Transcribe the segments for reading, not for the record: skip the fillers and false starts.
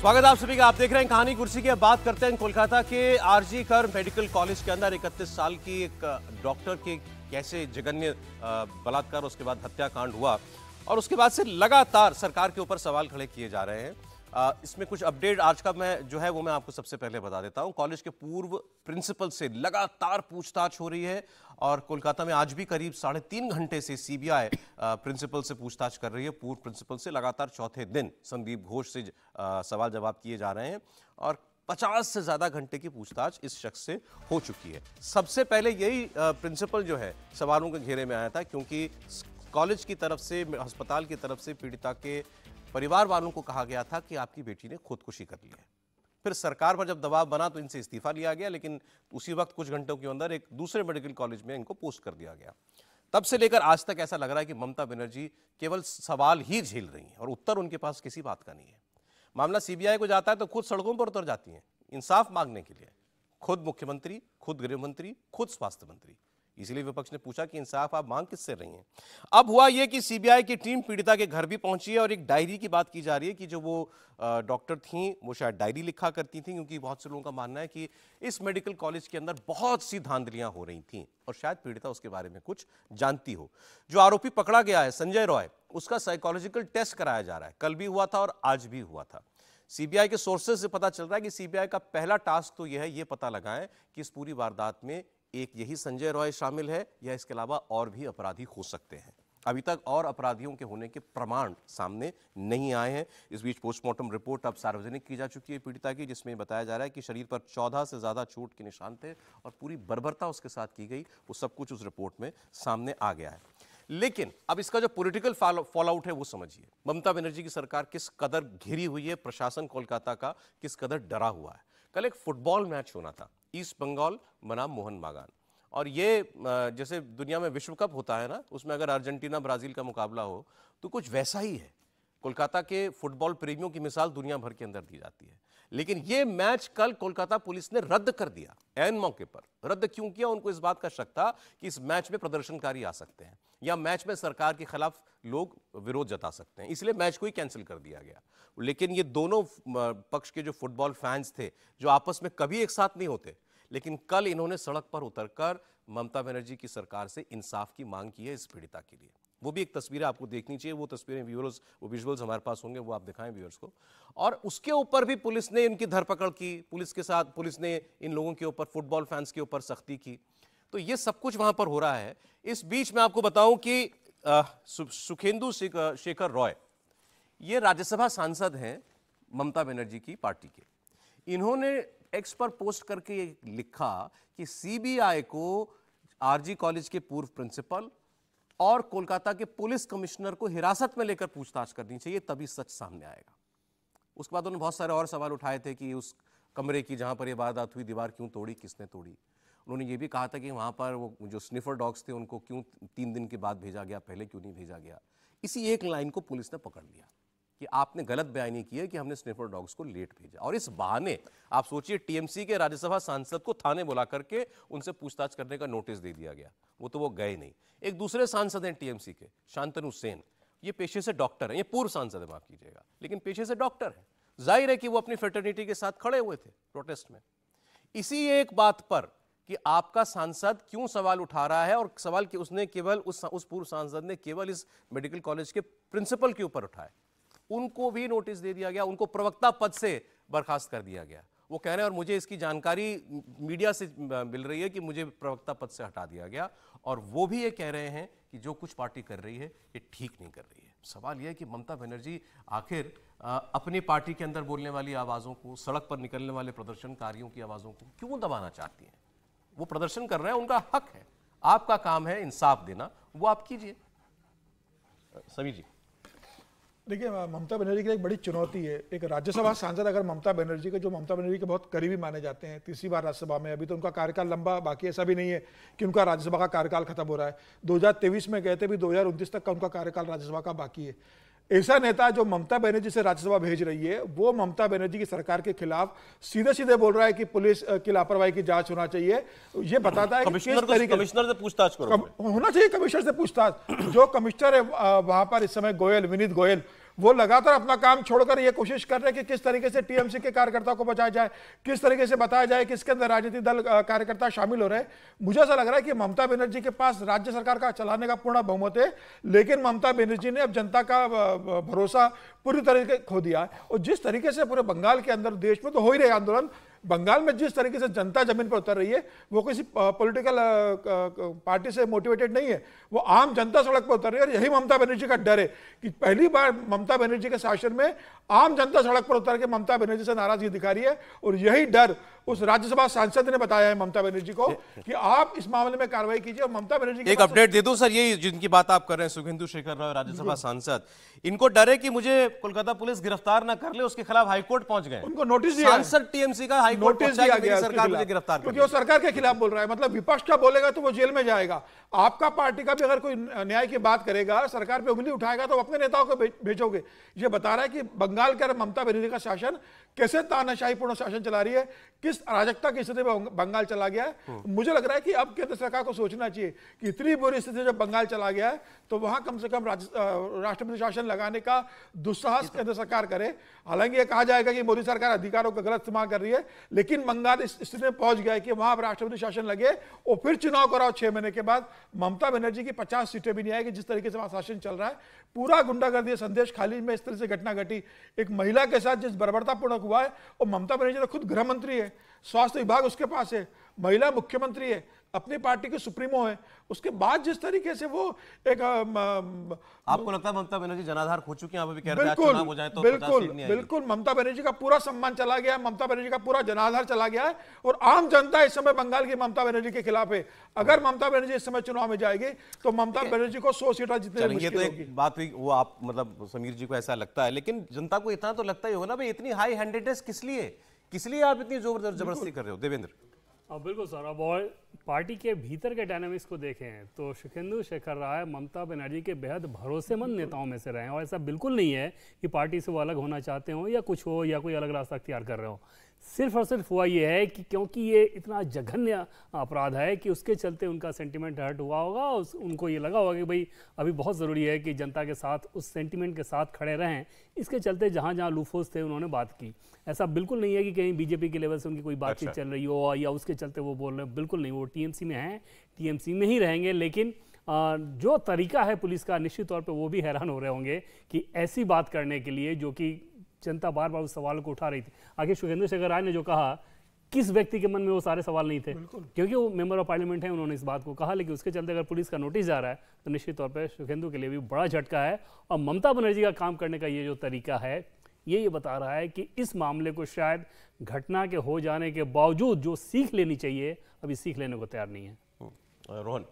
स्वागत है आप सभी का। आप देख रहे हैं कहानी कुर्सी की। बात करते हैं कोलकाता के आरजी कर मेडिकल कॉलेज के अंदर 31 साल की एक डॉक्टर के कैसे जघन्य बलात्कार उसके बाद हत्याकांड हुआ और उसके बाद से लगातार सरकार के ऊपर सवाल खड़े किए जा रहे हैं। इसमें कुछ अपडेट आज का मैं आपको सबसे पहले बता देता हूं। कॉलेज के पूर्व प्रिंसिपल से लगातार पूछताछ हो रही है और कोलकाता में आज भी करीब 3.5 घंटे से सीबीआई प्रिंसिपल से पूछताछ कर रही है। पूर्व प्रिंसिपल से लगातार चौथे दिन संदीप घोष से सवाल जवाब किए जा रहे हैं और 50 से ज्यादा घंटे की पूछताछ इस शख्स से हो चुकी है। सबसे पहले यही प्रिंसिपल जो है सवालों के घेरे में आया था, क्योंकि कॉलेज की तरफ से, अस्पताल की तरफ से पीड़िता के परिवार वालों को कहा गया था कि आपकी बेटी ने खुदकुशी कर ली है। फिर सरकार पर जब दबाव बना तो इनसे इस्तीफा लिया गया, लेकिन उसी वक्त कुछ घंटों के अंदर एक दूसरे मेडिकल कॉलेज में इनको पोस्ट कर दिया गया। तब से लेकर आज तक ऐसा लग रहा है कि ममता बनर्जी केवल सवाल ही झेल रही हैं और उत्तर उनके पास किसी बात का नहीं है। मामला सीबीआई को जाता है तो खुद सड़कों पर उतर जाती हैं इंसाफ मांगने के लिए। खुद मुख्यमंत्री, खुद गृह मंत्री, खुद स्वास्थ्य मंत्री। इसीलिए विपक्ष ने पूछा कि इंसाफ आप मांग किससे रही हैं। अब हुआ यह कि सीबीआई की टीम पीड़िता के घर भी पहुंची है और एक डायरी की बात की जा रही है कि जो वो डॉक्टर थी वो शायद डायरी लिखा करती थी, क्योंकि बहुत से लोगों का मानना है कि इस मेडिकल कॉलेज के अंदर बहुत सी धांधलियां हो रही थीं और शायद पीड़िता उसके बारे में कुछ जानती हो। जो आरोपी पकड़ा गया है संजय रॉय, उसका साइकोलॉजिकल टेस्ट कराया जा रहा है। कल भी हुआ था और आज भी हुआ था। सीबीआई के सोर्सेज से पता चल रहा है कि सीबीआई का पहला टास्क तो यह है, ये पता लगाएं कि इस पूरी वारदात में एक यही संजय रॉय शामिल है या इसके अलावा और भी अपराधी हो सकते हैं। अभी तक और अपराधियों के होने के प्रमाण सामने नहीं आए हैं। इस बीच पोस्टमार्टम रिपोर्ट अब सार्वजनिक की जा चुकी है पीड़िता की, जिसमें बताया जा रहा है कि शरीर पर 14 से ज्यादा चोट के निशान थे और पूरी बर्बरता उसके साथ की गई। वो सब कुछ उस रिपोर्ट में सामने आ गया है। लेकिन अब इसका जो पॉलिटिकल फॉल आउट है वो समझिए। ममता बनर्जी की सरकार किस कदर घिरी हुई है, प्रशासन कोलकाता का किस कदर डरा हुआ है। कल एक फुटबॉल मैच होना था, ईस्ट बंगाल बनाम मोहन बागान, और ये जैसे दुनिया में विश्व कप होता है ना, उसमें अगर अर्जेंटीना ब्राजील का मुकाबला हो तो कुछ वैसा ही है। कोलकाता के फुटबॉल प्रेमियों की मिसाल दुनिया भर के अंदर दी जाती है। लेकिन ये मैच कल कोलकाता पुलिस ने रद्द कर दिया, ऐन मौके पर। रद्द क्यों किया? उनको इस बात का शक था कि इस मैच में प्रदर्शनकारी आ सकते हैं या मैच में सरकार के खिलाफ लोग विरोध जता सकते हैं, इसलिए मैच को ही कैंसिल कर दिया गया। लेकिन ये दोनों पक्ष के जो फुटबॉल फैंस थे, जो आपस में कभी एक साथ नहीं होते, लेकिन कल इन्होंने सड़क पर उतरकर ममता बनर्जी की सरकार से इंसाफ की मांग की है इस पीड़िता के लिए। वो भी एक तस्वीर आपको देखनी चाहिए। वो तस्वीरें व्यूअर्स, वो विजुअल्स हमारे पास होंगे, वो आप दिखाएं व्यूअर्स को। और उसके ऊपर भी पुलिस ने इनकी धरपकड़ की। पुलिस ने इन लोगों के ऊपर, फुटबॉल फैंस के ऊपर सख्ती की। तो ये सब कुछ वहां पर हो रहा है। इस बीच मैं आपको बताऊं कि सुखेंदु शेखर रॉय, ये राज्यसभा सांसद हैं ममता बनर्जी की पार्टी के। इन्होंने एक्स पर पोस्ट करके लिखा कि सीबीआई को आरजी कॉलेज के पूर्व प्रिंसिपल और कोलकाता के पुलिस कमिश्नर को हिरासत में लेकर पूछताछ करनी चाहिए, तभी सच सामने आएगा। उसके बाद उन्होंने बहुत सारे और सवाल उठाए थे कि उस कमरे की जहां पर यह वारदात हुई दीवार क्यों तोड़ी, किसने तोड़ी। उन्होंने ये भी कहा था कि वहां पर वो जो स्निफर डॉग्स थे उनको क्यों 3 दिन के बाद भेजा गया, पहले क्यों नहीं भेजा गया। इसी एक लाइन को पुलिस ने पकड़ लिया कि आपने गलत बयानी की है कि हमने स्निफर डॉग्स को लेट भेजा। और इस बहाने आप सोचिए, टीएमसी के राज्यसभा सांसद को थाने बुला करके उनसे पूछताछ करने का नोटिस दे दिया गया। वो गए नहीं। एक दूसरे सांसद हैं टीएमसी के, शांतनु सेन, ये पेशे से डॉक्टर हैं, ये पूर्व सांसद है, माफ कीजिएगा, लेकिन पेशे से डॉक्टर हैं। जाहिर है कि वो अपनी फ्रेटर्निटी के साथ खड़े हुए थे प्रोटेस्ट में। इसी एक बात पर कि आपका सांसद क्यों सवाल उठा रहा है, और सवाल कि उसने केवल उस पूर्व सांसद ने केवल इस मेडिकल कॉलेज के प्रिंसिपल के ऊपर उठाए, उनको भी नोटिस दे दिया गया। उनको प्रवक्ता पद से बर्खास्त कर दिया गया। वो कह रहे हैं, और मुझे इसकी जानकारी मीडिया से मिल रही है कि मुझे प्रवक्ता पद से हटा दिया गया। और वो भी ये कह रहे हैं कि जो कुछ पार्टी कर रही है ये ठीक नहीं कर रही है। सवाल यह है कि ममता बनर्जी आखिर अपनी पार्टी के अंदर बोलने वाली आवाज़ों को, सड़क पर निकलने वाले प्रदर्शनकारियों की आवाज़ों को क्यों दबाना चाहती हैं? वो प्रदर्शन कर रहे हैं, उनका हक है। आपका काम है इंसाफ देना, वो आप कीजिए। समीर जी, देखिए, ममता बनर्जी की एक बड़ी चुनौती है। एक राज्यसभा सांसद अगर ममता बनर्जी के बहुत करीबी माने जाते हैं, तीसरी बार राज्यसभा में, अभी तो उनका कार्यकाल लंबा बाकी, ऐसा भी नहीं है कि उनका राज्यसभा का कार्यकाल खत्म हो रहा है। 2023 में गए थे, भी 2029 तक का उनका कार्यकाल राज्यसभा का बाकी है। ऐसा नेता जो ममता बनर्जी से राज्यसभा भेज रही है, वो ममता बनर्जी की सरकार के खिलाफ सीधे सीधे बोल रहा है कि पुलिस की लापरवाही की जांच होना चाहिए। ये बताता है कमिश्नर से पूछताछ करो, होना चाहिए कमिश्नर से पूछताछ। जो कमिश्नर है वहां पर इस समय गोयल, विनीत गोयल, वो लगातार अपना काम छोड़कर ये कोशिश कर रहे हैं कि किस तरीके से टीएमसी के कार्यकर्ताओं को बचाया जाए, किस तरीके से बताया जाए कि इसके अंदर राजनीतिक दल कार्यकर्ता शामिल हो रहे हैं। मुझे ऐसा लग रहा है कि ममता बनर्जी के पास राज्य सरकार का चलाने का पूर्ण बहुमत है, लेकिन ममता बनर्जी ने अब जनता का भरोसा पूरी तरीके खो दिया है। और जिस तरीके से पूरे बंगाल के अंदर, देश में तो हो ही रहे आंदोलन, बंगाल में जिस तरीके से जनता जमीन पर उतर रही है वो किसी पॉलिटिकल पार्टी से मोटिवेटेड नहीं है, वो आम जनता सड़क पर उतर रही है। और यही ममता बनर्जी का डर है कि पहली बार ममता बनर्जी के शासन में आम जनता सड़क पर उतर के ममता बनर्जी से नाराजगी दिखा रही है। और यही डर उस राज्यसभा सांसद ने बताया है ममता बनर्जी को कि आप इस मामले में कार्रवाई कीजिए। और ममता बनर्जी एक अपडेट दे दूं सर, ये जिनकी बात आप कर रहे हैं सुखेंदु शेखर राव, राज्यसभा सांसद, इनको डर है कि मुझे कोलकाता पुलिस गिरफ्तार ना कर ले, उसके खिलाफ हाईकोर्ट पहुंच गए। उनको नोटिस दिया, सांसद टीएमसी का हाईकोर्ट नोटिस दिया गया सरकार मुझे गिरफ्तार कर, क्योंकि वो सरकार के खिलाफ बोल रहा है। मतलब विपक्ष का बोलेगा तो वो जेल में जाएगा। आपका पार्टी का भी अगर कोई न्याय की बात करेगा, सरकार पे उंगली उठाएगा, तो अपने नेताओं को भेजोगे। ये बता रहा है कि बंगाल के ममता बनर्जी का शासन कैसे तानाशाहीपूर्ण शासन चला रही है, किस अराजकता की स्थिति में बंगाल चला गया है। मुझे लग रहा है कि अब केंद्र सरकार को सोचना चाहिए कि इतनी बुरी स्थिति जब बंगाल चला गया है तो वहां कम से कम राष्ट्रपति शासन लगाने का दुस्साहस केंद्र सरकार करे। हालांकि ये कहा जाएगा कि मोदी सरकार अधिकारों का गलत इस्तेमाल कर रही है, लेकिन बंगाल इस स्थिति में पहुंच गया है कि वहां राष्ट्रपति शासन लगे और फिर चुनाव कराओ 6 महीने के बाद। ममता बनर्जी की 50 सीटें भी नहीं आएगी जिस तरीके से वहां शासन चल रहा है। पूरा गुंडागर्दी संदेश खाली में इस तरह से घटना घटी, एक महिला के साथ जिस बर्बरतापूर्ण हुआ है। और ममता बनर्जी तो खुद गृह मंत्री है, स्वास्थ्य विभाग उसके पास है, महिला मुख्यमंत्री है, अपनी पार्टी के सुप्रीमो है, उसके बाद जिस तरीके से वो एक आपको लगता है ममता बनर्जी जनाधार खो चुकी हैं? आप अभी कह रहे हैं बिल्कुल चुनाव हो जाए तो बिल्कुल 50 सीट नहीं आएगी। बिल्कुल ममता बनर्जी का पूरा सम्मान चला गया है, ममता बनर्जी का पूरा जनाधार चला गया है। और आम जनता इस समय बंगाल की ममता बनर्जी के खिलाफ है। अगर ममता बनर्जी इस समय चुनाव में जाएगी तो ममता बनर्जी को 100 सीटें जीतने में मुश्किल होगी। एक बात हुई, वो आप मतलब समीर जी को ऐसा लगता है, लेकिन जनता को इतना तो लगता ही होगा ना भाई, इतनी हाई हैंडेडनेस किस लिए आप इतनी जबरदस्ती कर रहे हो? देवेंद्र। बिल्कुल सर, अब और पार्टी के भीतर के डायनामिक्स को देखें तो सुखेंदु शेखर राय ममता बनर्जी के बेहद भरोसेमंद नेताओं में से रहे हैं। और ऐसा बिल्कुल नहीं है कि पार्टी से वो अलग होना चाहते हो या कुछ हो या कोई अलग रास्ता अख्तियार कर रहे हो। सिर्फ और सिर्फ हुआ ये है कि क्योंकि ये इतना जघन्य अपराध है कि उसके चलते उनका सेंटिमेंट हर्ट हुआ होगा। उनको ये लगा होगा कि भाई अभी बहुत ज़रूरी है कि जनता के साथ उस सेंटिमेंट के साथ खड़े रहें। इसके चलते जहाँ जहाँ लूफोस थे उन्होंने बात की। ऐसा बिल्कुल नहीं है कि कहीं बीजेपी के लेवल से उनकी कोई बातचीत चल रही हो या उसके चलते वो बोल रहे हैं, बिल्कुल नहीं। वो टीएमसी में हैं, टीएमसी में ही रहेंगे। लेकिन जो तरीका है पुलिस का, निश्चित तौर पे वो भी हैरान हो रहे होंगे कि ऐसी बात करने के लिए जो कि जनता बार बार उस सवाल को उठा रही थी। आगे सुखेंदु शेखर राय ने जो कहा, किस व्यक्ति के मन में वो सारे सवाल नहीं थे, क्योंकि वो मेंबर ऑफ पार्लियामेंट है, उन्होंने इस बात को कहा। लेकिन उसके चलते अगर पुलिस का नोटिस जा रहा है तो निश्चित तौर पर सुखेंदु के लिए भी बड़ा झटका है। और ममता बनर्जी का काम करने का ये जो तरीका है ये बता रहा है कि इस मामले को शायद घटना के हो जाने के बावजूद जो सीख लेनी चाहिए अभी सीख लेने को तैयार नहीं है। रोहन।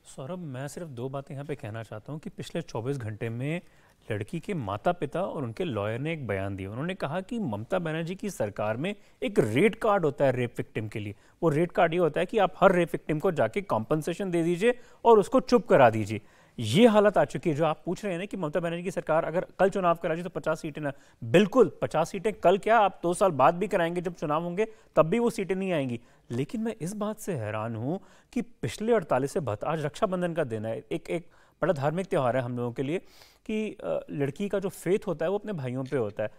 सौरभ, मैं सिर्फ 2 बातें यहाँ पे कहना चाहता हूँ कि पिछले 24 घंटे में लड़की के माता पिता और उनके लॉयर ने एक बयान दिया। उन्होंने कहा कि ममता बनर्जी की सरकार में एक रेट कार्ड होता है रेप विक्टिम के लिए। वो रेट कार्ड ये होता है कि आप हर रेप विक्टिम को जाके कॉम्पनसेशन दे दीजिए और उसको चुप करा दीजिए। ये हालत आ चुकी है। जो आप पूछ रहे हैं ना कि ममता बनर्जी की सरकार अगर कल चुनाव करा तो 50 सीटें ना, बिल्कुल 50 सीटें कल क्या, आप 2 साल बाद भी कराएंगे जब चुनाव होंगे, तब भी वो सीटें नहीं आएंगी। लेकिन मैं इस बात से हैरान हूं कि पिछले 48 से 72, आज रक्षाबंधन का दिन है, एक बड़ा धार्मिक त्यौहार है हम लोगों के लिए कि लड़की का जो फेथ होता है वो अपने भाइयों पे होता है।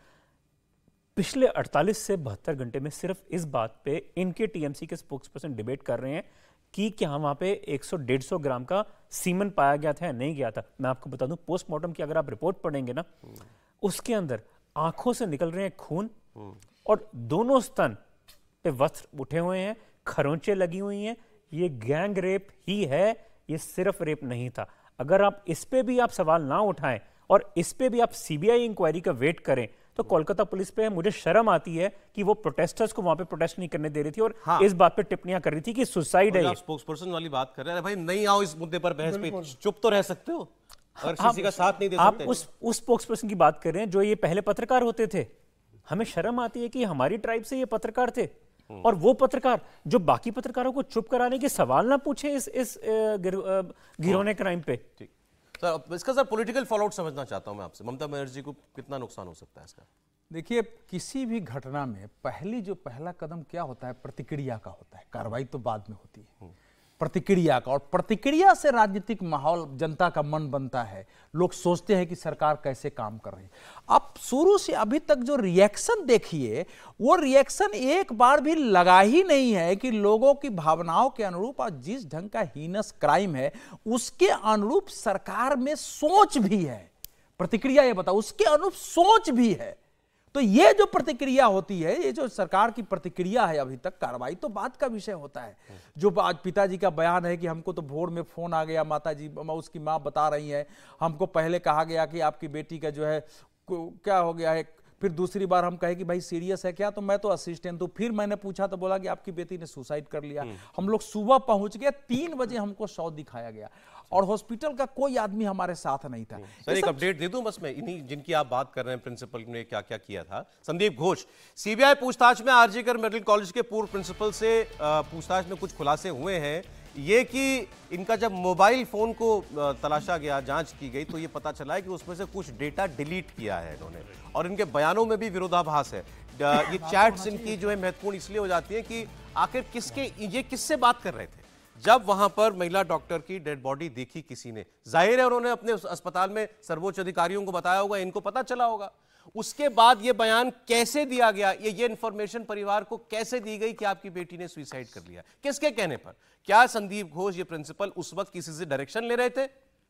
पिछले 48 से 72 घंटे में सिर्फ इस बात पे इनके टीएमसी के स्पोक्सपर्सन डिबेट कर रहे हैं कि क्या वहां पे 100-150 ग्राम का सीमन पाया गया था या नहीं गया था। मैं आपको बता दूं, पोस्टमार्टम की अगर आप रिपोर्ट पढ़ेंगे ना, उसके अंदर आंखों से निकल रहे हैं खून और दोनों स्तन पे वस्त्र उठे हुए हैं, खरोंचे लगी हुई हैं। ये गैंग रेप ही है, ये सिर्फ रेप नहीं था। अगर आप इस पे भी आप सवाल ना उठाएं और इस पे भी आप सीबीआई इंक्वायरी का वेट करें तो कोलकाता पुलिस पे मुझे शर्म आती है कि वो प्रोटेस्टर्स को वहां पे प्रोटेस्ट नहीं करने दे रही थी और इस बात पे टिप्पणियां कर रही थी कि सुसाइड है। आप स्पोक्सपर्सन वाली बात कर रहे हैं, भाई नहीं आओ इस मुद्दे पर बहस पे, चुप तो रह सकते हो अगर किसी का साथ नहीं दे सकते। आप उस स्पोक्सपर्सन की बात कर रहे हैं जो ये पहले पत्रकार होते थे। हमें शर्म आती है कि हमारी ट्राइब से ये पत्रकार थे और वो पत्रकार जो बाकी पत्रकारों को चुप कराने के सवाल ना पूछे इस गिरोने क्राइम पे। सर इसका सर पॉलिटिकल फॉलोआउट समझना चाहता हूं मैं आपसे, ममता बनर्जी को कितना नुकसान हो सकता है इसका? देखिए, किसी भी घटना में पहला कदम क्या होता है? प्रतिक्रिया का होता है, कार्रवाई तो बाद में होती है। प्रतिक्रिया का, और प्रतिक्रिया से राजनीतिक माहौल, जनता का मन बनता है, लोग सोचते हैं कि सरकार कैसे काम कर रही है। अब शुरू से अभी तक जो रिएक्शन देखिए, वो रिएक्शन एक बार भी लगा ही नहीं है कि लोगों की भावनाओं के अनुरूप और जिस ढंग का हीनस क्राइम है उसके अनुरूप सरकार में सोच भी है। प्रतिक्रिया ये बताओ, उसके अनुरूप सोच भी है। तो ये जो प्रतिक्रिया होती है, ये जो सरकार की प्रतिक्रिया है अभी तक, कार्रवाई तो बात का विषय होता है। जो आज पिताजी का बयान है कि हमको तो भोर में फोन आ गया, माताजी उसकी माँ बता रही है, हमको पहले कहा गया कि आपकी बेटी का जो है क्या हो गया है, फिर दूसरी बार हम कहे कि भाई सीरियस है क्या, तो मैं तो असिस्टेंट हूं, फिर मैंने पूछा तो बोला कि आपकी बेटी ने सुसाइड कर लिया। हम लोग सुबह पहुंच गए, 3 बजे हमको शव दिखाया गया और हॉस्पिटल का कोई आदमी हमारे साथ नहीं था। सर एक अपडेट दे दूं बस मैं, इन्हीं जिनकी आप बात कर रहे हैं प्रिंसिपल ने क्या क्या किया था। संदीप घोष, सीबीआई पूछताछ में आरजी कर मेडिकल कॉलेज के पूर्व प्रिंसिपल से पूछताछ में कुछ खुलासे हुए हैं। ये कि इनका जब मोबाइल फोन को तलाशा गया, जांच की गई, तो ये पता चला है कि उसमें से कुछ डेटा डिलीट किया है इन्होंने, और इनके बयानों में भी विरोधाभास है। ये चैट्स इनकी जो है महत्वपूर्ण इसलिए हो जाती है कि आखिर ये किससे बात कर रहे थे जब वहां पर महिला डॉक्टर की डेड बॉडी देखी किसी ने। जाहिर है उन्होंने अपने अस्पताल में सर्वोच्च अधिकारियों को बताया होगा, इनको पता चला होगा। उसके बाद ये बयान कैसे दिया गया, ये इंफॉर्मेशन परिवार को कैसे दी गई कि आपकी बेटी ने सुसाइड कर लिया, किसके कहने पर? क्या संदीप घोष ये प्रिंसिपल उस वक्त किसी से डायरेक्शन ले रहे थे,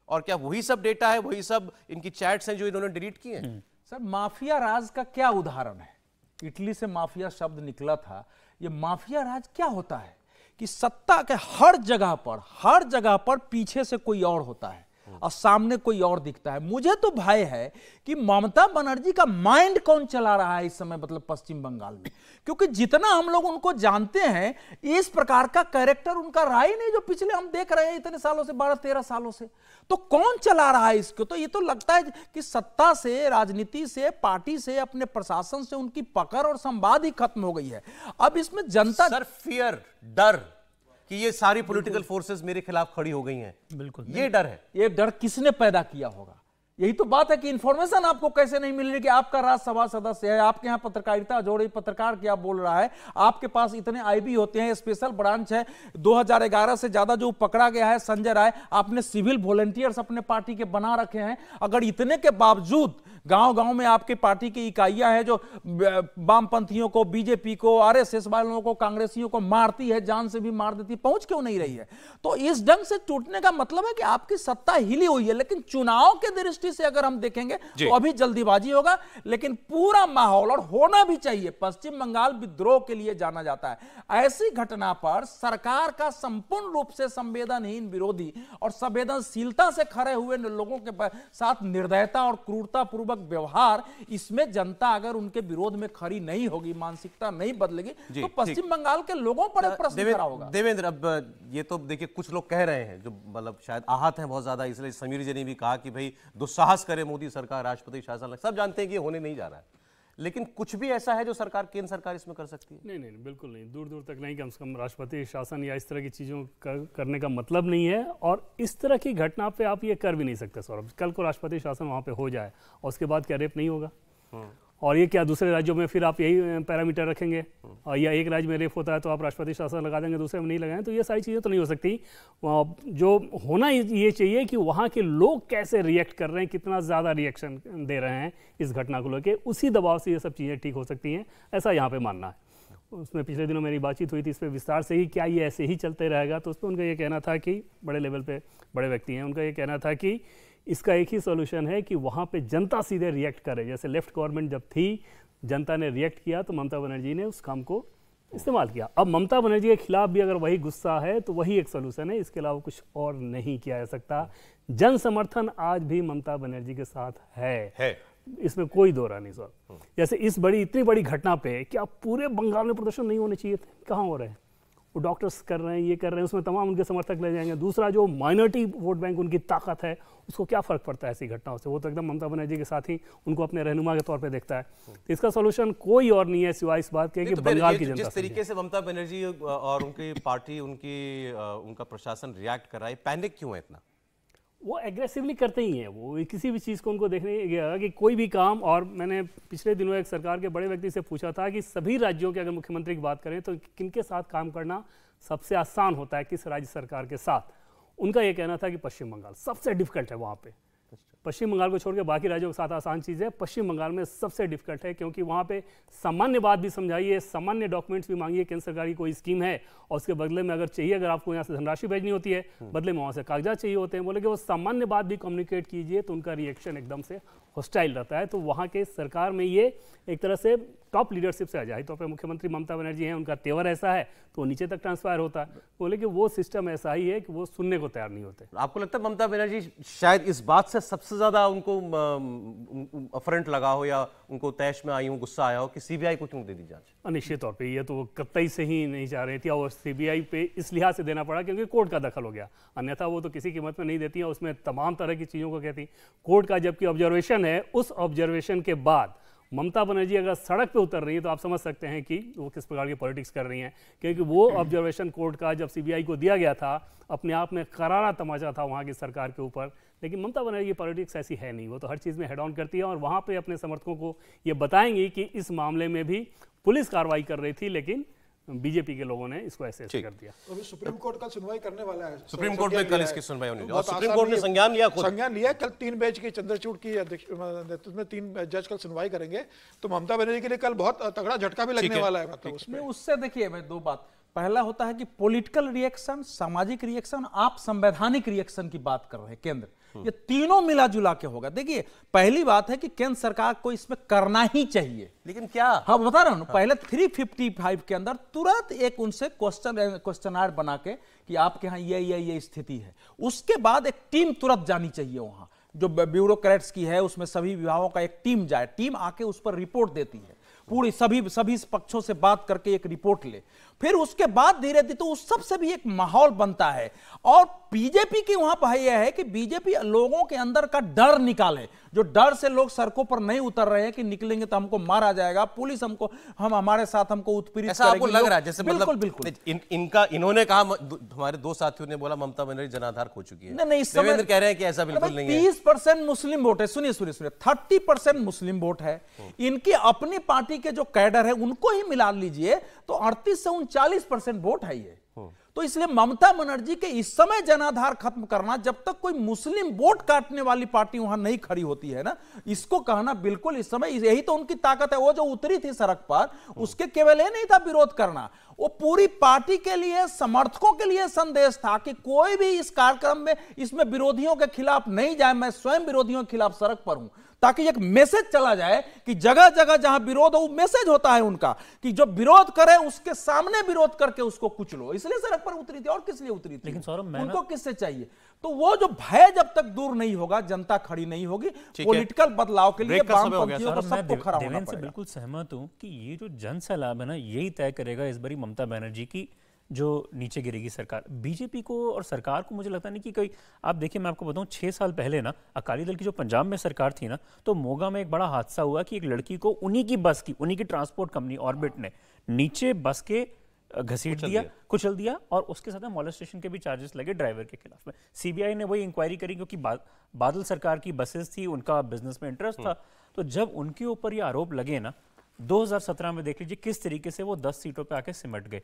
और क्या वही सब डेटा है, वही सब इनकी चैट्स हैं जो इन्होंने डिलीट किए हैं? सर माफिया राज का क्या उदाहरण है? इटली से माफिया शब्द निकला था। ये माफिया राज क्या होता है कि सत्ता के हर जगह पर पीछे से कोई और होता है और सामने कोई और दिखता है। मुझे तो भय है कि ममता बनर्जी का माइंड कौन चला रहा है इस समय, मतलब पश्चिम बंगाल में, क्योंकि जितना हम लोग उनको जानते हैं, इस प्रकार का कैरेक्टर उनका रहा ही नहीं जो पिछले हम देख रहे हैं इतने सालों से, 12-13 सालों से। तो कौन चला रहा है इसको? तो ये तो लगता है कि सत्ता से, राजनीति से, पार्टी से, अपने प्रशासन से उनकी पकड़ और संवाद ही खत्म हो गई है। अब इसमें जनता, सर फियर, डर कि ये सारी पॉलिटिकल फोर्सेस मेरे खिलाफ खड़ी हो गई हैं, बिल्कुल ये डर है। ये डर किसने पैदा किया होगा? यही तो बात है कि इंफॉर्मेशन आपको कैसे नहीं मिल रही कि आपका राज्यसभा सदस्य है, आपके यहाँ पत्रकारिता जो रही, पत्रकार क्या बोल रहा है, आपके पास इतने आईबी होते हैं, स्पेशल ब्रांच है, 2011 से ज्यादा जो पकड़ा गया है संजय राय, आपने सिविल वॉलंटियर्स अपने पार्टी के बना रखे हैं। अगर इतने के बावजूद गांव-गांव में आपकी पार्टी की इकाइयां हैं जो वामपंथियों को, बीजेपी को, आरएसएस वालों को, कांग्रेसियों को मारती है, जान से भी मार देती, पहुंच क्यों नहीं रही है? तो इस ढंग से टूटने का मतलब है कि आपकी सत्ता हिली हुई है। लेकिन चुनाव के दृष्टि से अगर हम देखेंगे तो अभी जल्दीबाजी होगा, लेकिन पूरा माहौल, और होना भी चाहिए, पश्चिम बंगाल विद्रोह के लिए जाना जाता है। ऐसी घटना पर सरकार का संपूर्ण रूप से संवेदनहीन विरोधी और संवेदनशीलता से खड़े हुए लोगों के साथ निर्दयता और क्रूरता पूर्वक व्यवहार, इसमें जनता अगर उनके विरोध में खड़ी नहीं होगी, मानसिकता नहीं बदलेगी, तो पश्चिम बंगाल के लोगों पर एक प्रश्न खड़ा होगा। देवेंद्र, अब ये तो देखिए कुछ लोग कह रहे हैं जो मतलब शायद आहत हैं बहुत ज्यादा, इसलिए समीर जी ने भी कहा कि भाई दुस्साहस करे मोदी सरकार, राष्ट्रपति शासन। सब जानते हैं कि ये होने नहीं जा रहा है, लेकिन कुछ भी ऐसा है जो सरकार, केंद्र सरकार इसमें कर सकती है? नहीं नहीं, बिल्कुल नहीं, दूर दूर तक नहीं। कम से कम राष्ट्रपति शासन या इस तरह की चीज़ों करने का मतलब नहीं है, और इस तरह की घटना पे आप ये कर भी नहीं सकते सौरभ। कल को राष्ट्रपति शासन वहाँ पे हो जाए और उसके बाद क्या रेप नहीं होगा? और ये क्या दूसरे राज्यों में फिर आप यही पैरामीटर रखेंगे? और या एक राज्य में रेप होता है तो आप राष्ट्रपति शासन लगा देंगे, दूसरे में नहीं लगाएं? तो ये सारी चीज़ें तो नहीं हो सकती। जो होना ये चाहिए कि वहाँ के लोग कैसे रिएक्ट कर रहे हैं, कितना ज़्यादा रिएक्शन दे रहे हैं इस घटना को लेकर, उसी दबाव से ये सब चीज़ें ठीक हो सकती हैं, ऐसा यहाँ पर मानना है। उसमें पिछले दिनों मेरी बातचीत हुई थी इस पर विस्तार से ही, क्या ये ऐसे ही चलते रहेगा? तो उस पर उनका ये कहना था कि बड़े लेवल पे बड़े व्यक्ति हैं, उनका ये कहना था कि इसका एक ही सॉल्यूशन है कि वहाँ पे जनता सीधे रिएक्ट करे। जैसे लेफ्ट गवर्नमेंट जब थी, जनता ने रिएक्ट किया तो ममता बनर्जी ने उस काम को इस्तेमाल किया। अब ममता बनर्जी के खिलाफ भी अगर वही गुस्सा है तो वही एक सॉल्यूशन है, इसके अलावा कुछ और नहीं किया जा सकता। जन समर्थन आज भी ममता बनर्जी के साथ है। इसमें कोई दो राय नहीं सर। जैसे इतनी बड़ी घटना पे क्या पूरे बंगाल में प्रदर्शन नहीं होने चाहिए थे? कहाँ हो रहे हैं? वो डॉक्टर्स कर रहे हैं, ये कर रहे हैं, उसमें तमाम उनके समर्थक ले जाएंगे। दूसरा, जो माइनॉरिटी वोट बैंक उनकी ताकत है, उसको क्या फर्क पड़ता है ऐसी घटनाओं से? वो तो एकदम ममता बनर्जी के साथ ही उनको अपने रहनुमा के तौर पे देखता है। तो इसका सॉल्यूशन कोई और नहीं है सिवाय इस बात के कि बंगाल की जनता जिस तरीके से ममता बनर्जी और उनकी पार्टी, उनका प्रशासन रिएक्ट कर रहा है, पैनिक क्यों है इतना? वो एग्रेसिवली करते ही हैं। वो किसी भी चीज़ को उनको देखने गया कि कोई भी काम, और मैंने पिछले दिनों एक सरकार के बड़े व्यक्ति से पूछा था कि सभी राज्यों के अगर मुख्यमंत्री की बात करें तो किनके साथ काम करना सबसे आसान होता है किस राज्य सरकार के साथ, उनका ये कहना था कि पश्चिम बंगाल सबसे डिफिकल्ट है। वहाँ पे पश्चिम बंगाल को छोड़ के बाकी राज्यों के साथ आसान चीज़ है, पश्चिम बंगाल में सबसे डिफिकल्ट है, क्योंकि वहाँ पे सामान्य बात भी समझाइए, सामान्य डॉक्यूमेंट्स भी मांगिए, केंद्र सरकार की कोई स्कीम है और उसके बदले में अगर चाहिए, अगर आपको यहाँ से धनराशि भेजनी होती है, बदले में वहाँ से कागजात चाहिए होते हैं, बोले कि वो सामान्य बात भी कम्युनिकेट कीजिए, तो उनका रिएक्शन एकदम से हॉस्टाइल रहता है। तो वहाँ के सरकार में ये एक तरह से टॉप लीडरशिप से आ जाए, तो मुख्यमंत्री ममता बनर्जी हैं, उनका तेवर ऐसा है तो नीचे तक ट्रांसफर होता है। बोले कि वो सिस्टम ऐसा ही है कि वो सुनने को तैयार नहीं होते। आपको लगता है ममता बनर्जी शायद इस बात से सबसे ज्यादा उनको अफरंट लगा हो या उनको तैश में आई हो, गुस्सा आया हो कि सीबीआई को क्यों दे दी जांच? निश्चित तौर पे ये तो कतई से ही नहीं चाह रही थी, और सीबीआई पे इस लिहाज से देना पड़ा क्योंकि कोर्ट का दखल हो गया, अन्यथा वो तो किसी कीमत में नहीं देती है, उसमें तमाम तरह की चीज़ों को कहती। कोर्ट का जबकि ऑब्जर्वेशन है, उस ऑब्जर्वेशन के बाद ममता बनर्जी अगर सड़क पे उतर रही है तो आप समझ सकते हैं कि वो किस प्रकार की पॉलिटिक्स कर रही हैं, क्योंकि वो ऑब्जर्वेशन कोर्ट का जब सीबीआई को दिया गया था, अपने आप में करारा तमाचा था वहाँ की सरकार के ऊपर। लेकिन ममता बनर्जी की पॉलिटिक्स ऐसी है नहीं, वो तो हर चीज़ में हेड ऑन करती है और वहाँ पे अपने समर्थकों को ये बताएंगी कि इस मामले में भी पुलिस कार्रवाई कर रही थी, लेकिन बीजेपी के लोगों ने इसको ऐसे कर दिया। तो अभी सुप्रीम कोर्ट कल सुनवाई करने वाला है, सुप्रीम कोर्ट में कल इसकी सुनवाई होनी है और बहुत सुप्रीम आसान कोर्ट ने नहीं है। संज्ञान लिया कल 3 बेंच की चंद्रचूड़ की नेतृत्व में 3 जज कल सुनवाई करेंगे, तो ममता बनर्जी के लिए कल बहुत तगड़ा झटका भी लगने वाला है। मतलब उसमें उससे देखिए मैं 2 बात, पहला होता है कि पॉलिटिकल रिएक्शन, सामाजिक रिएक्शन, आप संवैधानिक रिएक्शन की बात कर रहे हैं केंद्र, ये तीनों मिला जुला के होगा। देखिए पहली बात है कि केंद्र सरकार को इसमें करना ही चाहिए, लेकिन क्या, हाँ बता रहा हूं, पहले 355 के अंदर तुरंत एक उनसे क्वेश्चनर बना के कि आपके यहाँ ये स्थिति है, उसके बाद एक टीम तुरंत जानी चाहिए वहां, जो ब्यूरोक्रेट्स की है उसमें सभी विभागों का एक टीम जाए, टीम आके उस पर रिपोर्ट देती है, पूरी सभी पक्षों से बात करके एक रिपोर्ट ले, फिर उसके बाद धीरे धीरे तो उस सब से भी एक माहौल बनता है। और बीजेपी की वहां पर यह है कि बीजेपी लोगों के अंदर का डर निकाले, जो डर से लोग सड़कों पर नहीं उतर रहे हैं कि निकलेंगे तो हमको मारा जाएगा, पुलिस हमको हमारे साथ हमको उत्पीड़ित ऐसा आपको लग रहा है जैसे बिल्कुल बिल्कुल इन्होंने कहा, हमारे 2 साथियों ने बोला ममता बनर्जी जनाधार खो चुकी है, नहीं देवेंद्र कह रहे हैं कि ऐसा बिल्कुल नहीं है। 30% मुस्लिम वोट है, सुनिए 30% मुस्लिम वोट है, इनकी अपनी पार्टी के जो कैडर है उनको ही मिला लीजिए तो 38 से 39% वोट है ये। तो इसलिए ममता बनर्जी के इस समय जनाधार खत्म करना, जब तक कोई मुस्लिम वोट काटने वाली पार्टी वहां नहीं खड़ी होती है ना, इसको कहना बिल्कुल इस समय, यही तो उनकी ताकत है। वो जो उतरी थी सड़क पर, उसके केवल ये नहीं था विरोध करना, वो पूरी पार्टी के लिए, समर्थकों के लिए संदेश था कि कोई भी इस कार्यक्रम में इसमें विरोधियों के खिलाफ नहीं जाए, मैं स्वयं विरोधियों के खिलाफ सड़क पर हूं, ताकि एक मैसेज चला जाए कि जगह जगह जहां विरोध हो, मैसेज होता है उनका कि जो विरोध करे उसके सामने विरोध करके उसको कुचलो, इसलिए सड़क पर उतरी थी। और किस लिए उतरी थी? लेकिन सौरभ, उनको किससे चाहिए? तो वो जो भय जब तक दूर नहीं होगा, जनता खड़ी नहीं होगी, पॉलिटिकल बदलाव के लिए वामपंथियों को सबको खड़ा होना पड़ेगा। बिल्कुल सहमत हूं कि ये जो जन सैलाब है ना, यही तय करेगा इस बारी ममता बनर्जी की जो नीचे गिरेगी सरकार। बीजेपी को और सरकार को मुझे लगता नहीं कि कोई, आप देखिए मैं आपको बताऊं, 6 साल पहले ना अकाली दल की जो पंजाब में सरकार थी ना, तो मोगा में एक बड़ा हादसा हुआ कि एक लड़की को उन्हीं की बस की, उन्हीं की ट्रांसपोर्ट कंपनी ऑर्बिट ने नीचे बस के घसीट दिया, कुचल दिया, और उसके साथ मॉलेस्टेशन के भी चार्जेस लगे ड्राइवर के खिलाफ में। सीबीआई ने वही इंक्वायरी करी क्योंकि बादल सरकार की बसेस थी, उनका बिजनेस में इंटरेस्ट था। तो जब उनके ऊपर ये आरोप लगे ना, 2017 में देख लीजिए किस तरीके से वो 10 सीटों पे आके सिमट गए।